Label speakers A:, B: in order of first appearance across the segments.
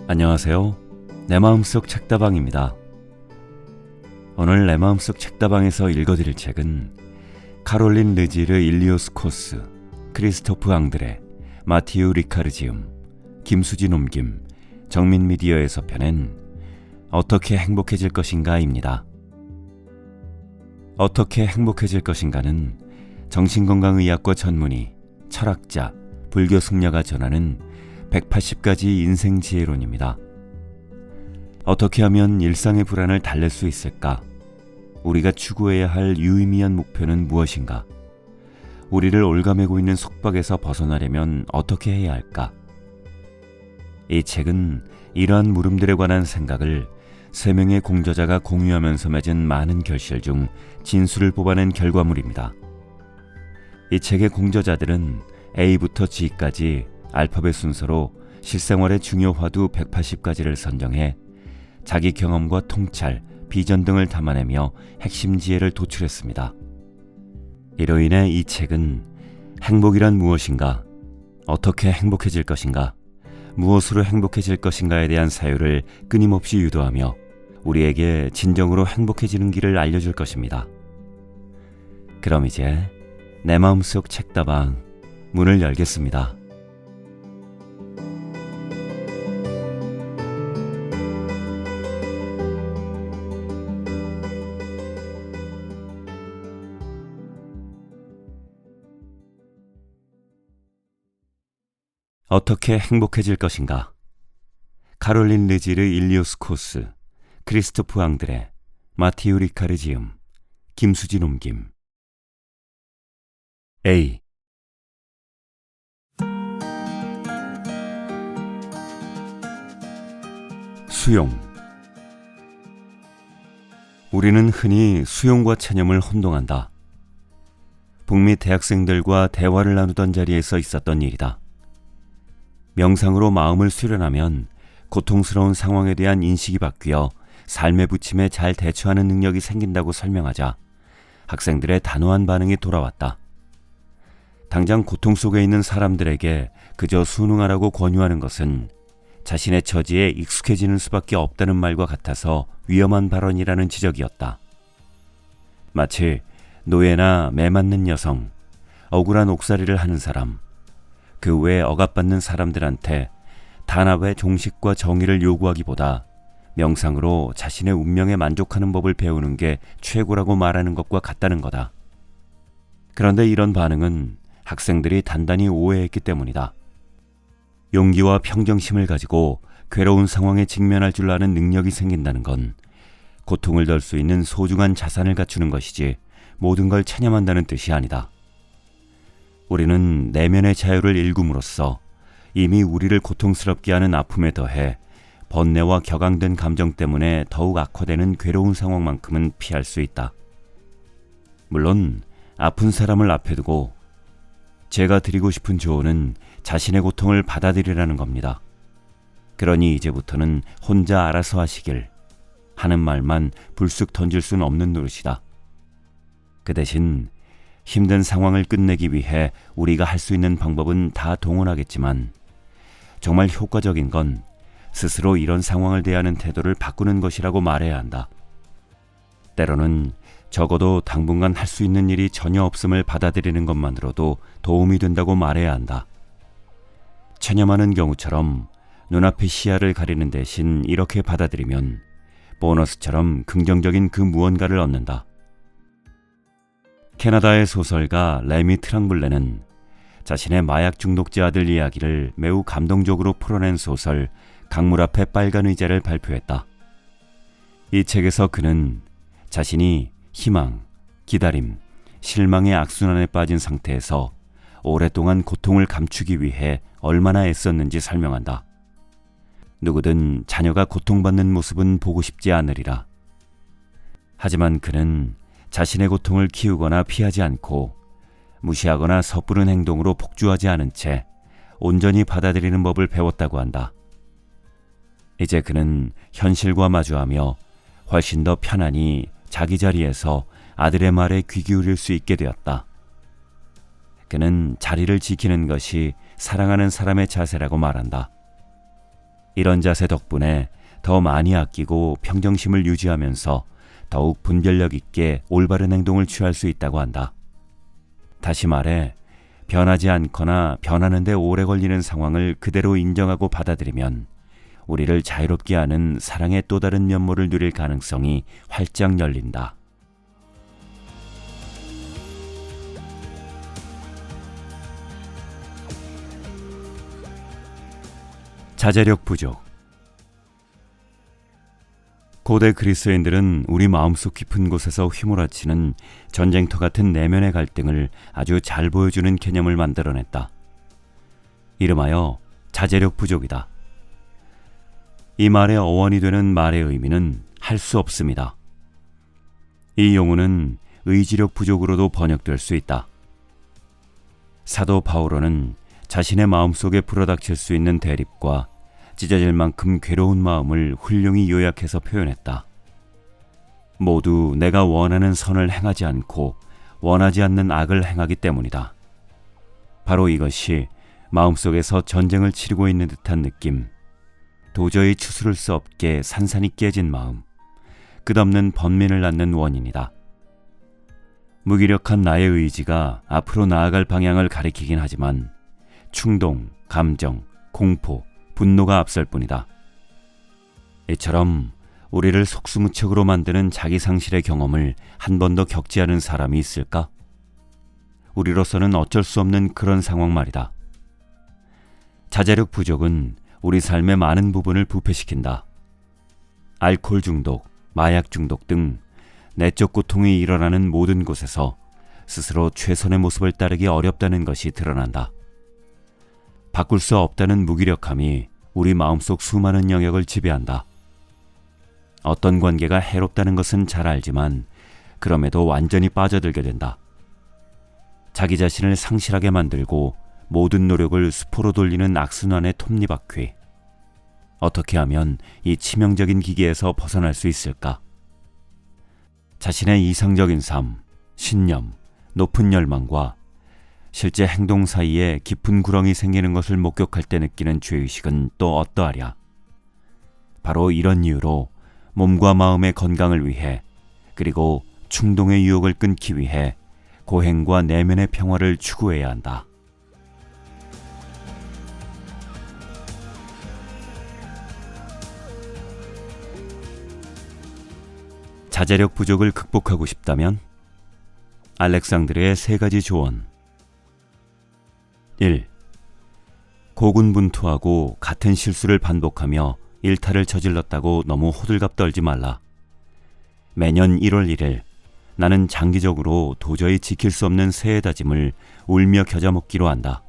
A: 안녕하세요. 내 마음속 책다방입니다. 오늘 내 마음속 책다방에서 읽어드릴 책은 카롤린 르지르 일리오스 코스, 크리스토프 앙드레, 마티우 리카르지움, 김수진 옮김, 정민미디어에서 펴낸 어떻게 행복해질 것인가입니다. 어떻게 행복해질 것인가는 정신건강의학과 전문의, 철학자, 불교 승려가 전하는 180가지 인생 지혜론입니다. 어떻게 하면 일상의 불안을 달랠 수 있을까? 우리가 추구해야 할 유의미한 목표는 무엇인가? 우리를 올가매고 있는 속박에서 벗어나려면 어떻게 해야 할까? 이 책은 이러한 물음들에 관한 생각을 3명의 공저자가 공유하면서 맺은 많은 결실 중 진수를 뽑아낸 결과물입니다. 이 책의 공저자들은 A부터 G까지 알파벳 순서로 실생활의 중요 화두 180가지를 선정해 자기 경험과 통찰, 비전 등을 담아내며 핵심 지혜를 도출했습니다. 이로 인해 이 책은 행복이란 무엇인가, 어떻게 행복해질 것인가, 무엇으로 행복해질 것인가에 대한 사유를 끊임없이 유도하며 우리에게 진정으로 행복해지는 길을 알려줄 것입니다. 그럼 이제 내 마음속 책다방 문을 열겠습니다. 어떻게 행복해질 것인가? 카롤린 르지르 일리오스 코스, 크리스토프 앙드레, 마티우 리카르지움, 김수진 옮김. A. 수용. 우리는 흔히 수용과 체념을 혼동한다. 북미 대학생들과 대화를 나누던 자리에서 있었던 일이다. 명상으로 마음을 수련하면 고통스러운 상황에 대한 인식이 바뀌어 삶의 부침에 잘 대처하는 능력이 생긴다고 설명하자 학생들의 단호한 반응이 돌아왔다. 당장 고통 속에 있는 사람들에게 그저 순응하라고 권유하는 것은 자신의 처지에 익숙해지는 수밖에 없다는 말과 같아서 위험한 발언이라는 지적이었다. 마치 노예나 매 맞는 여성, 억울한 옥살이를 하는 사람, 그 외에 억압받는 사람들한테 단합의 종식과 정의를 요구하기보다 명상으로 자신의 운명에 만족하는 법을 배우는 게 최고라고 말하는 것과 같다는 거다. 그런데 이런 반응은 학생들이 단단히 오해했기 때문이다. 용기와 평정심을 가지고 괴로운 상황에 직면할 줄 아는 능력이 생긴다는 건 고통을 덜 수 있는 소중한 자산을 갖추는 것이지 모든 걸 체념한다는 뜻이 아니다. 우리는 내면의 자유를 일굼으로써 이미 우리를 고통스럽게 하는 아픔에 더해 번뇌와 격앙된 감정 때문에 더욱 악화되는 괴로운 상황만큼은 피할 수 있다. 물론 아픈 사람을 앞에 두고 제가 드리고 싶은 조언은 자신의 고통을 받아들이라는 겁니다. 그러니 이제부터는 혼자 알아서 하시길 하는 말만 불쑥 던질 수는 없는 노릇이다. 그 대신 힘든 상황을 끝내기 위해 우리가 할 수 있는 방법은 다 동원하겠지만 정말 효과적인 건 스스로 이런 상황을 대하는 태도를 바꾸는 것이라고 말해야 한다. 때로는 적어도 당분간 할 수 있는 일이 전혀 없음을 받아들이는 것만으로도 도움이 된다고 말해야 한다. 체념하는 경우처럼 눈앞의 시야를 가리는 대신 이렇게 받아들이면 보너스처럼 긍정적인 그 무언가를 얻는다. 캐나다의 소설가 레미 트랑블레는 자신의 마약 중독자 아들 이야기를 매우 감동적으로 풀어낸 소설 강물 앞에 빨간 의자를 발표했다. 이 책에서 그는 자신이 희망, 기다림, 실망의 악순환에 빠진 상태에서 오랫동안 고통을 감추기 위해 얼마나 애썼는지 설명한다. 누구든 자녀가 고통받는 모습은 보고 싶지 않으리라. 하지만 그는 자신의 고통을 키우거나 피하지 않고 무시하거나 섣부른 행동으로 폭주하지 않은 채 온전히 받아들이는 법을 배웠다고 한다. 이제 그는 현실과 마주하며 훨씬 더 편안히 자기 자리에서 아들의 말에 귀 기울일 수 있게 되었다. 그는 자리를 지키는 것이 사랑하는 사람의 자세라고 말한다. 이런 자세 덕분에 더 많이 아끼고 평정심을 유지하면서 더욱 분별력 있게 올바른 행동을 취할 수 있다고 한다. 다시 말해, 변하지 않거나 변하는 데 오래 걸리는 상황을 그대로 인정하고 받아들이면 우리를 자유롭게 하는 사랑의 또 다른 면모를 누릴 가능성이 활짝 열린다. 자제력 부족. 고대 그리스인들은 우리 마음속 깊은 곳에서 휘몰아치는 전쟁터 같은 내면의 갈등을 아주 잘 보여주는 개념을 만들어냈다. 이름하여 자제력 부족이다. 이 말의 어원이 되는 말의 의미는 할 수 없습니다. 이 용어는 의지력 부족으로도 번역될 수 있다. 사도 바오로는 자신의 마음속에 불어닥칠 수 있는 대립과 찢어질 만큼 괴로운 마음을 훌륭히 요약해서 표현했다. 모두 내가 원하는 선을 행하지 않고 원하지 않는 악을 행하기 때문이다. 바로 이것이 마음속에서 전쟁을 치르고 있는 듯한 느낌, 도저히 추스를 수 없게 산산이 깨진 마음, 끝없는 번민을 낳는 원인이다. 무기력한 나의 의지가 앞으로 나아갈 방향을 가리키긴 하지만 충동, 감정, 공포, 분노가 앞설 뿐이다. 이처럼 우리를 속수무책으로 만드는 자기 상실의 경험을 한 번도 겪지 않은 사람이 있을까? 우리로서는 어쩔 수 없는 그런 상황 말이다. 자제력 부족은 우리 삶의 많은 부분을 부패시킨다. 알코올 중독, 마약 중독 등 내적 고통이 일어나는 모든 곳에서 스스로 최선의 모습을 따르기 어렵다는 것이 드러난다. 바꿀 수 없다는 무기력함이 우리 마음속 수많은 영역을 지배한다. 어떤 관계가 해롭다는 것은 잘 알지만 그럼에도 완전히 빠져들게 된다. 자기 자신을 상실하게 만들고 모든 노력을 수포로 돌리는 악순환의 톱니바퀴. 어떻게 하면 이 치명적인 기계에서 벗어날 수 있을까? 자신의 이상적인 삶, 신념, 높은 열망과 실제 행동 사이에 깊은 구렁이 생기는 것을 목격할 때 느끼는 죄의식은 또 어떠하랴. 바로 이런 이유로 몸과 마음의 건강을 위해, 그리고 충동의 유혹을 끊기 위해 고행과 내면의 평화를 추구해야 한다. 자제력 부족을 극복하고 싶다면 알렉산드르의 3가지 조언. 1. 고군분투하고 같은 실수를 반복하며 일탈을 저질렀다고 너무 호들갑 떨지 말라. 매년 1월 1일 나는 장기적으로 도저히 지킬 수 없는 새해 다짐을 울며 겨자먹기로 한다.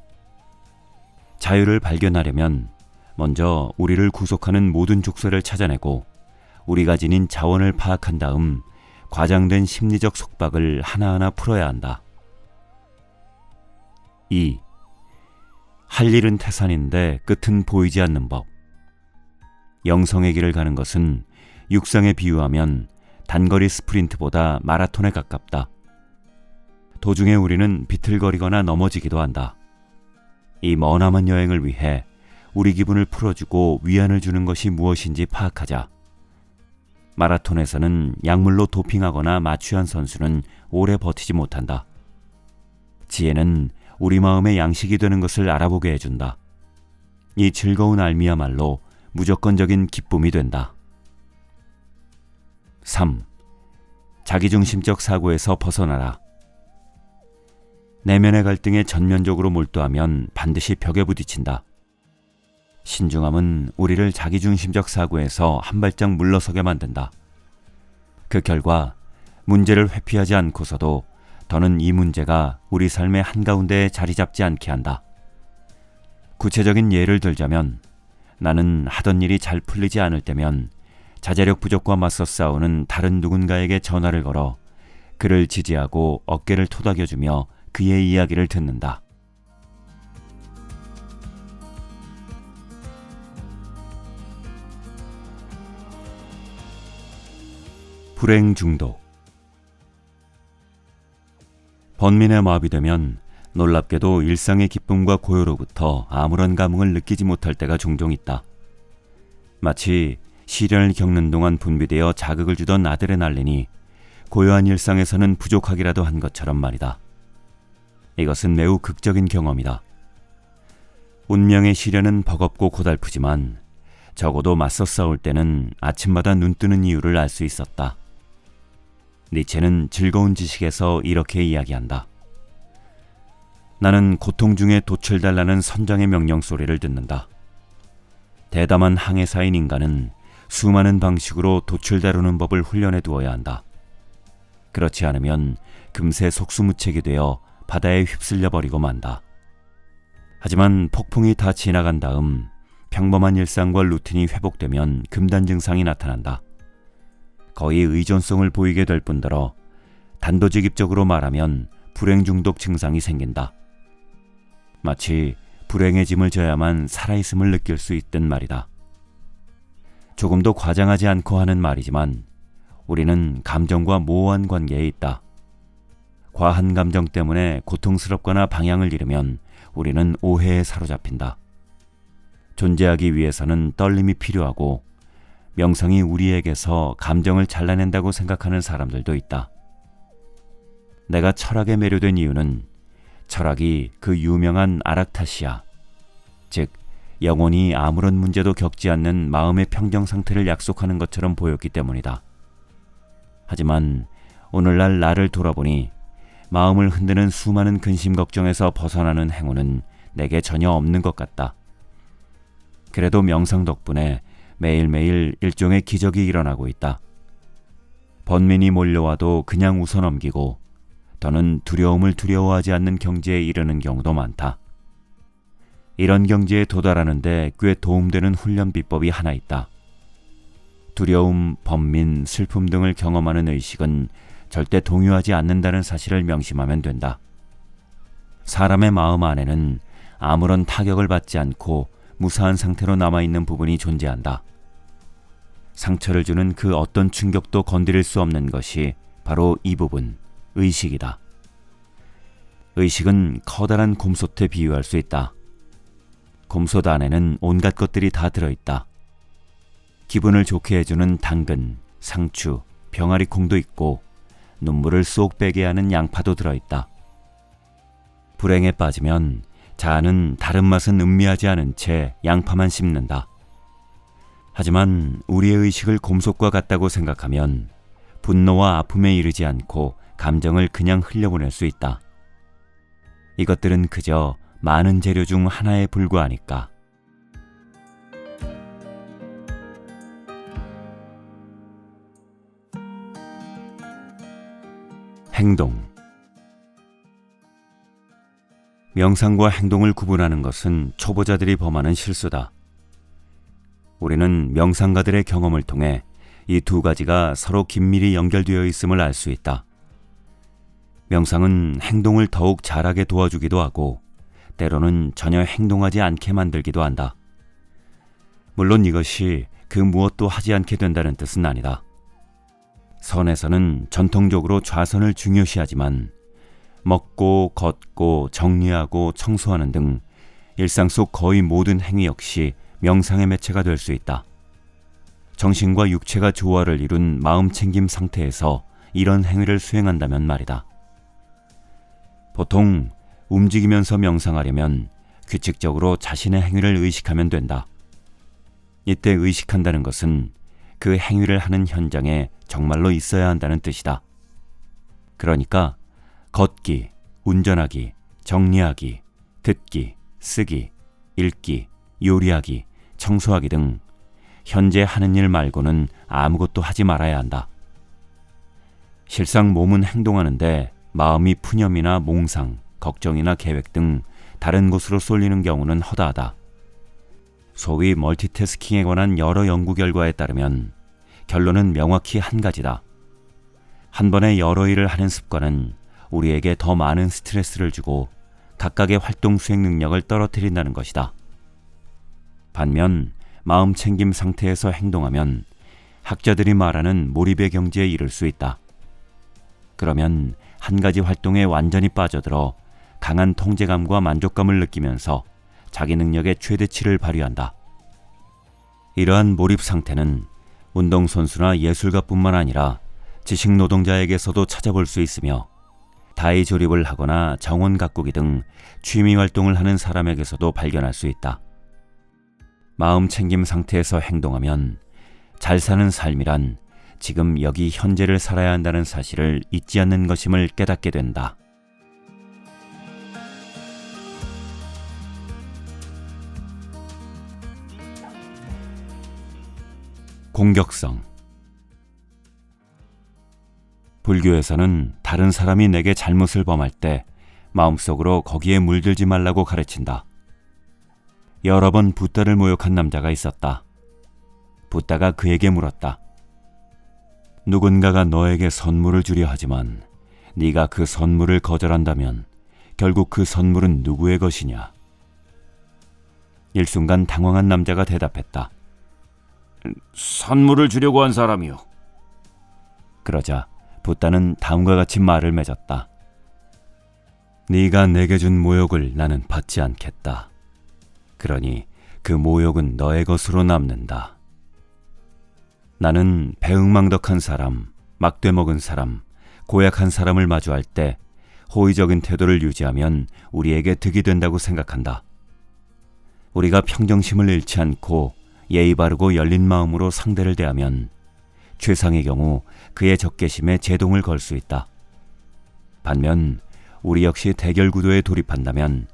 A: 자유를 발견하려면 먼저 우리를 구속하는 모든 족쇄를 찾아내고 우리가 지닌 자원을 파악한 다음 과장된 심리적 속박을 하나하나 풀어야 한다. 2. 할 일은 태산인데 끝은 보이지 않는 법. 영성의 길을 가는 것은 육상에 비유하면 단거리 스프린트보다 마라톤에 가깝다. 도중에 우리는 비틀거리거나 넘어지기도 한다. 이 머나먼 여행을 위해 우리 기분을 풀어주고 위안을 주는 것이 무엇인지 파악하자. 마라톤에서는 약물로 도핑하거나 마취한 선수는 오래 버티지 못한다. 지혜는 우리 마음의 양식이 되는 것을 알아보게 해준다. 이 즐거운 알미야말로 무조건적인 기쁨이 된다. 3. 자기중심적 사고에서 벗어나라. 내면의 갈등에 전면적으로 몰두하면 반드시 벽에 부딪힌다. 신중함은 우리를 자기중심적 사고에서 한 발짝 물러서게 만든다. 그 결과 문제를 회피하지 않고서도 더는 이 문제가 우리 삶의 한가운데에 자리 잡지 않게 한다. 구체적인 예를 들자면 나는 하던 일이 잘 풀리지 않을 때면 자제력 부족과 맞서 싸우는 다른 누군가에게 전화를 걸어 그를 지지하고 어깨를 토닥여주며 그의 이야기를 듣는다. 불행 중독. 번민에 마비되면 놀랍게도 일상의 기쁨과 고요로부터 아무런 감흥을 느끼지 못할 때가 종종 있다. 마치 시련을 겪는 동안 분비되어 자극을 주던 아드레날린이 고요한 일상에서는 부족하기라도 한 것처럼 말이다. 이것은 매우 극적인 경험이다. 운명의 시련은 버겁고 고달프지만 적어도 맞서 싸울 때는 아침마다 눈뜨는 이유를 알 수 있었다. 니체는 즐거운 지식에서 이렇게 이야기한다. 나는 고통 중에 돛을 달라는 선장의 명령 소리를 듣는다. 대담한 항해사인 인간은 수많은 방식으로 돛을 다루는 법을 훈련해 두어야 한다. 그렇지 않으면 금세 속수무책이 되어 바다에 휩쓸려 버리고 만다. 하지만 폭풍이 다 지나간 다음 평범한 일상과 루틴이 회복되면 금단 증상이 나타난다. 거의 의존성을 보이게 될 뿐더러 단도직입적으로 말하면 불행 중독 증상이 생긴다. 마치 불행의 짐을 져야만 살아있음을 느낄 수 있듯 말이다. 조금도 과장하지 않고 하는 말이지만 우리는 감정과 모호한 관계에 있다. 과한 감정 때문에 고통스럽거나 방향을 잃으면 우리는 오해에 사로잡힌다. 존재하기 위해서는 떨림이 필요하고 명상이 우리에게서 감정을 잘라낸다고 생각하는 사람들도 있다. 내가 철학에 매료된 이유는 철학이 그 유명한 아락타시아, 즉 영원히 아무런 문제도 겪지 않는 마음의 평정 상태를 약속하는 것처럼 보였기 때문이다. 하지만 오늘날 나를 돌아보니 마음을 흔드는 수많은 근심 걱정에서 벗어나는 행운은 내게 전혀 없는 것 같다. 그래도 명상 덕분에 매일매일 일종의 기적이 일어나고 있다. 번민이 몰려와도 그냥 웃어넘기고 더는 두려움을 두려워하지 않는 경지에 이르는 경우도 많다. 이런 경지에 도달하는데 꽤 도움되는 훈련 비법이 하나 있다. 두려움, 번민, 슬픔 등을 경험하는 의식은 절대 동요하지 않는다는 사실을 명심하면 된다. 사람의 마음 안에는 아무런 타격을 받지 않고 무사한 상태로 남아있는 부분이 존재한다. 상처를 주는 그 어떤 충격도 건드릴 수 없는 것이 바로 이 부분, 의식이다. 의식은 커다란 곰솥에 비유할 수 있다. 곰솥 안에는 온갖 것들이 다 들어있다. 기분을 좋게 해주는 당근, 상추, 병아리콩도 있고 눈물을 쏙 빼게 하는 양파도 들어있다. 불행에 빠지면 자아는 다른 맛은 음미하지 않은 채 양파만 씹는다. 하지만 우리의 의식을 곰솥과 같다고 생각하면 분노와 아픔에 이르지 않고 감정을 그냥 흘려보낼 수 있다. 이것들은 그저 많은 재료 중 하나에 불과하니까. 행동. 명상과 행동을 구분하는 것은 초보자들이 범하는 실수다. 우리는 명상가들의 경험을 통해 이 두 가지가 서로 긴밀히 연결되어 있음을 알 수 있다. 명상은 행동을 더욱 잘하게 도와주기도 하고 때로는 전혀 행동하지 않게 만들기도 한다. 물론 이것이 그 무엇도 하지 않게 된다는 뜻은 아니다. 선에서는 전통적으로 좌선을 중요시하지만 먹고, 걷고, 정리하고, 청소하는 등 일상 속 거의 모든 행위 역시 명상의 매체가 될 수 있다. 정신과 육체가 조화를 이룬 마음챙김 상태에서 이런 행위를 수행한다면 말이다. 보통 움직이면서 명상하려면 규칙적으로 자신의 행위를 의식하면 된다. 이때 의식한다는 것은 그 행위를 하는 현장에 정말로 있어야 한다는 뜻이다. 그러니까 걷기, 운전하기, 정리하기, 듣기, 쓰기, 읽기, 요리하기, 청소하기 등 현재 하는 일 말고는 아무것도 하지 말아야 한다. 실상 몸은 행동하는데 마음이 푸념이나 몽상, 걱정이나 계획 등 다른 곳으로 쏠리는 경우는 허다하다. 소위 멀티태스킹에 관한 여러 연구 결과에 따르면 결론은 명확히 한 가지다. 한 번에 여러 일을 하는 습관은 우리에게 더 많은 스트레스를 주고 각각의 활동 수행 능력을 떨어뜨린다는 것이다. 반면 마음챙김 상태에서 행동하면 학자들이 말하는 몰입의 경지에 이를 수 있다. 그러면 한 가지 활동에 완전히 빠져들어 강한 통제감과 만족감을 느끼면서 자기 능력의 최대치를 발휘한다. 이러한 몰입 상태는 운동선수나 예술가뿐만 아니라 지식노동자에게서도 찾아볼 수 있으며 다의 조립을 하거나 정원 가꾸기 등 취미 활동을 하는 사람에게서도 발견할 수 있다. 마음 챙김 상태에서 행동하면 잘 사는 삶이란 지금 여기 현재를 살아야 한다는 사실을 잊지 않는 것임을 깨닫게 된다. 공격성. 불교에서는 다른 사람이 내게 잘못을 범할 때 마음속으로 거기에 물들지 말라고 가르친다. 여러 번 붓다를 모욕한 남자가 있었다. 붓다가 그에게 물었다. 누군가가 너에게 선물을 주려 하지만 네가 그 선물을 거절한다면 결국 그 선물은 누구의 것이냐? 일순간 당황한 남자가 대답했다. 선물을 주려고 한 사람이요. 그러자 붓다는 다음과 같이 말을 맺었다. 네가 내게 준 모욕을 나는 받지 않겠다. 그러니 그 모욕은 너의 것으로 남는다. 나는 배응망덕한 사람, 막되먹은 사람, 고약한 사람을 마주할 때 호의적인 태도를 유지하면 우리에게 득이 된다고 생각한다. 우리가 평정심을 잃지 않고 예의 바르고 열린 마음으로 상대를 대하면 최상의 경우 그의 적개심에 제동을 걸 수 있다. 반면 우리 역시 대결 구도에 돌입한다면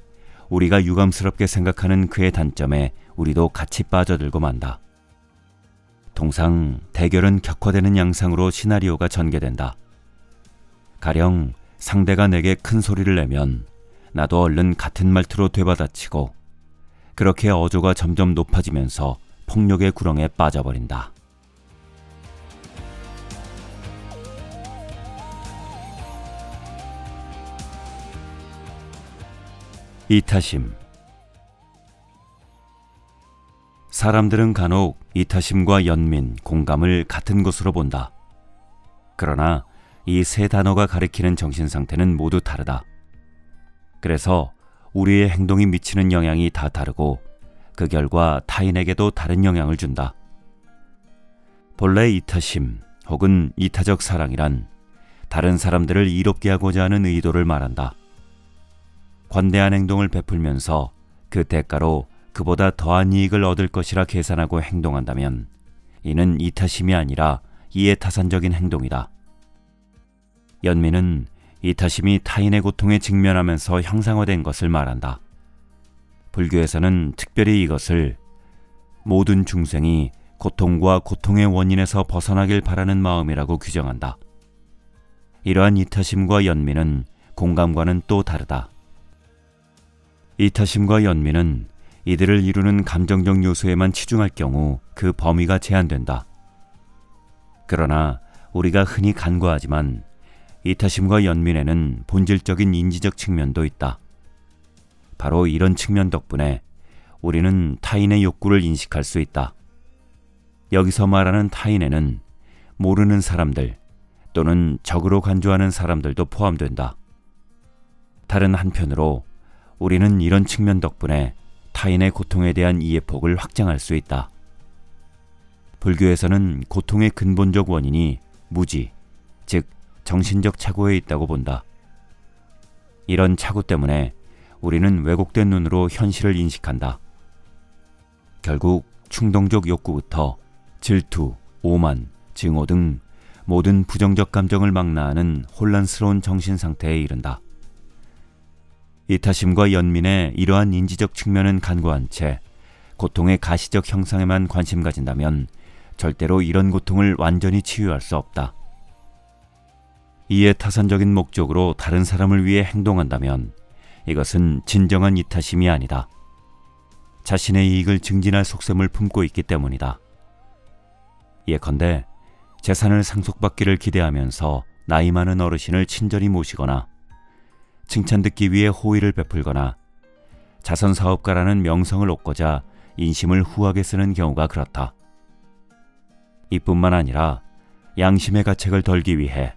A: 우리가 유감스럽게 생각하는 그의 단점에 우리도 같이 빠져들고 만다. 통상 대결은 격화되는 양상으로 시나리오가 전개된다. 가령 상대가 내게 큰 소리를 내면 나도 얼른 같은 말투로 되받아치고 그렇게 어조가 점점 높아지면서 폭력의 구렁에 빠져버린다. 이타심. 사람들은 간혹 이타심과 연민, 공감을 같은 것으로 본다. 그러나 이 세 단어가 가리키는 정신상태는 모두 다르다. 그래서 우리의 행동이 미치는 영향이 다 다르고 그 결과 타인에게도 다른 영향을 준다. 본래 이타심 혹은 이타적 사랑이란 다른 사람들을 이롭게 하고자 하는 의도를 말한다. 관대한 행동을 베풀면서 그 대가로 그보다 더한 이익을 얻을 것이라 계산하고 행동한다면 이는 이타심이 아니라 이해타산적인 행동이다. 연민은 이타심이 타인의 고통에 직면하면서 형상화된 것을 말한다. 불교에서는 특별히 이것을 모든 중생이 고통과 고통의 원인에서 벗어나길 바라는 마음이라고 규정한다. 이러한 이타심과 연민은 공감과는 또 다르다. 이타심과 연민은 이들을 이루는 감정적 요소에만 치중할 경우 그 범위가 제한된다. 그러나 우리가 흔히 간과하지만 이타심과 연민에는 본질적인 인지적 측면도 있다. 바로 이런 측면 덕분에 우리는 타인의 욕구를 인식할 수 있다. 여기서 말하는 타인에는 모르는 사람들 또는 적으로 간주하는 사람들도 포함된다. 다른 한편으로 우리는 이런 측면 덕분에 타인의 고통에 대한 이해폭을 확장할 수 있다. 불교에서는 고통의 근본적 원인이 무지, 즉 정신적 착오에 있다고 본다. 이런 착오 때문에 우리는 왜곡된 눈으로 현실을 인식한다. 결국 충동적 욕구부터 질투, 오만, 증오 등 모든 부정적 감정을 망라하는 혼란스러운 정신 상태에 이른다. 이타심과 연민의 이러한 인지적 측면은 간과한 채 고통의 가시적 형상에만 관심 가진다면 절대로 이런 고통을 완전히 치유할 수 없다. 이해타산적인 목적으로 다른 사람을 위해 행동한다면 이것은 진정한 이타심이 아니다. 자신의 이익을 증진할 속셈을 품고 있기 때문이다. 예컨대 재산을 상속받기를 기대하면서 나이 많은 어르신을 친절히 모시거나 칭찬 듣기 위해 호의를 베풀거나 자선사업가라는 명성을 얻고자 인심을 후하게 쓰는 경우가 그렇다. 이뿐만 아니라 양심의 가책을 덜기 위해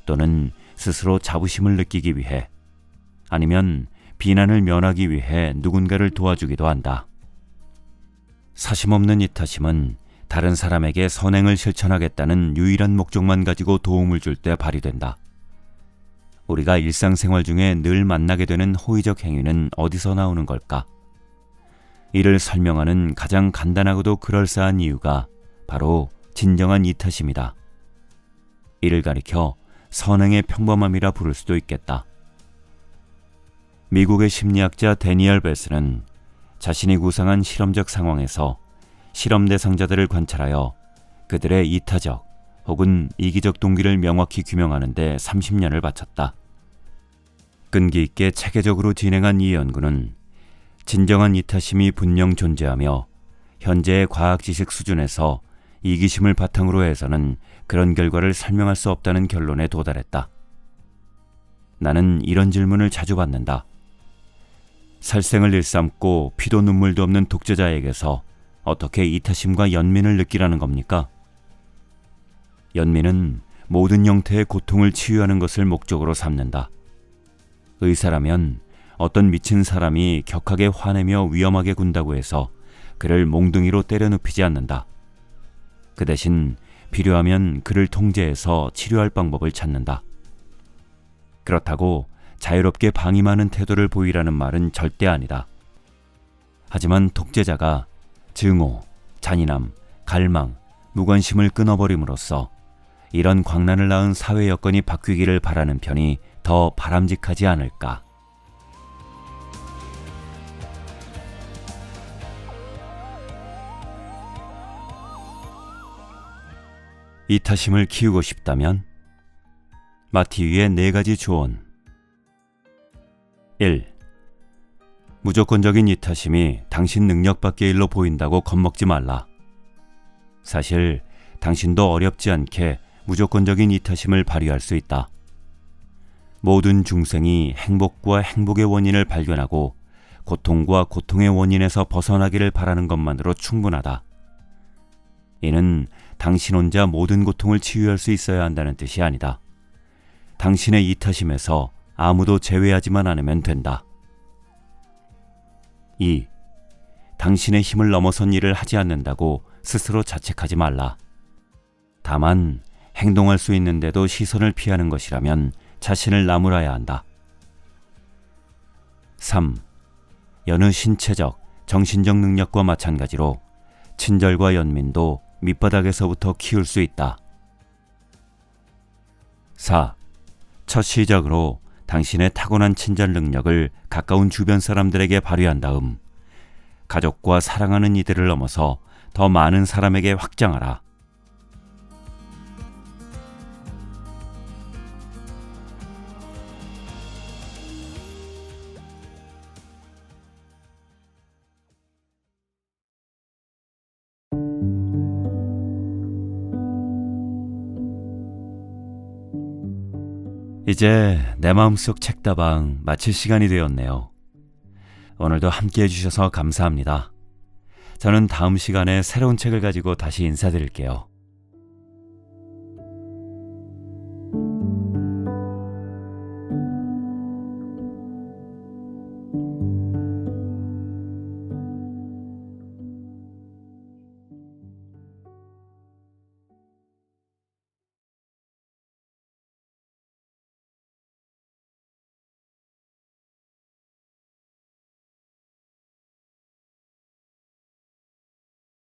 A: 또는 스스로 자부심을 느끼기 위해 아니면 비난을 면하기 위해 누군가를 도와주기도 한다. 사심없는 이타심은 다른 사람에게 선행을 실천하겠다는 유일한 목적만 가지고 도움을 줄 때 발휘된다. 우리가 일상생활 중에 늘 만나게 되는 호의적 행위는 어디서 나오는 걸까? 이를 설명하는 가장 간단하고도 그럴싸한 이유가 바로 진정한 이타심이다. 이를 가리켜 선행의 평범함이라 부를 수도 있겠다. 미국의 심리학자 데니얼 베스는 자신이 구상한 실험적 상황에서 실험 대상자들을 관찰하여 그들의 이타적 혹은 이기적 동기를 명확히 규명하는 데 30년을 바쳤다. 끈기 있게 체계적으로 진행한 이 연구는 진정한 이타심이 분명 존재하며 현재의 과학 지식 수준에서 이기심을 바탕으로 해서는 그런 결과를 설명할 수 없다는 결론에 도달했다. 나는 이런 질문을 자주 받는다. 살생을 일삼고 피도 눈물도 없는 독재자에게서 어떻게 이타심과 연민을 느끼라는 겁니까? 연민은 모든 형태의 고통을 치유하는 것을 목적으로 삼는다. 의사라면 어떤 미친 사람이 격하게 화내며 위험하게 군다고 해서 그를 몽둥이로 때려 눕히지 않는다. 그 대신 필요하면 그를 통제해서 치료할 방법을 찾는다. 그렇다고 자유롭게 방임하는 태도를 보이라는 말은 절대 아니다. 하지만 독재자가 증오, 잔인함, 갈망, 무관심을 끊어버림으로써 이런 광란을 낳은 사회 여건이 바뀌기를 바라는 편이 더 바람직하지 않을까. 이타심을 키우고 싶다면 마티유의 4가지 조언. 1. 무조건적인 이타심이 당신 능력 밖의 일로 보인다고 겁먹지 말라. 사실 당신도 어렵지 않게 무조건적인 이타심을 발휘할 수 있다. 모든 중생이 행복과 행복의 원인을 발견하고 고통과 고통의 원인에서 벗어나기를 바라는 것만으로 충분하다. 이는 당신 혼자 모든 고통을 치유할 수 있어야 한다는 뜻이 아니다. 당신의 이타심에서 아무도 제외하지만 않으면 된다. 2. 당신의 힘을 넘어선 일을 하지 않는다고 스스로 자책하지 말라. 다만 행동할 수 있는데도 시선을 피하는 것이라면 자신을 나무라야 한다. 3. 여느 신체적, 정신적 능력과 마찬가지로 친절과 연민도 밑바닥에서부터 키울 수 있다. 4. 첫 시작으로 당신의 타고난 친절 능력을 가까운 주변 사람들에게 발휘한 다음 가족과 사랑하는 이들을 넘어서 더 많은 사람에게 확장하라. 이제 내 마음속 책다방 마칠 시간이 되었네요. 오늘도 함께 해주셔서 감사합니다. 저는 다음 시간에 새로운 책을 가지고 다시 인사드릴게요.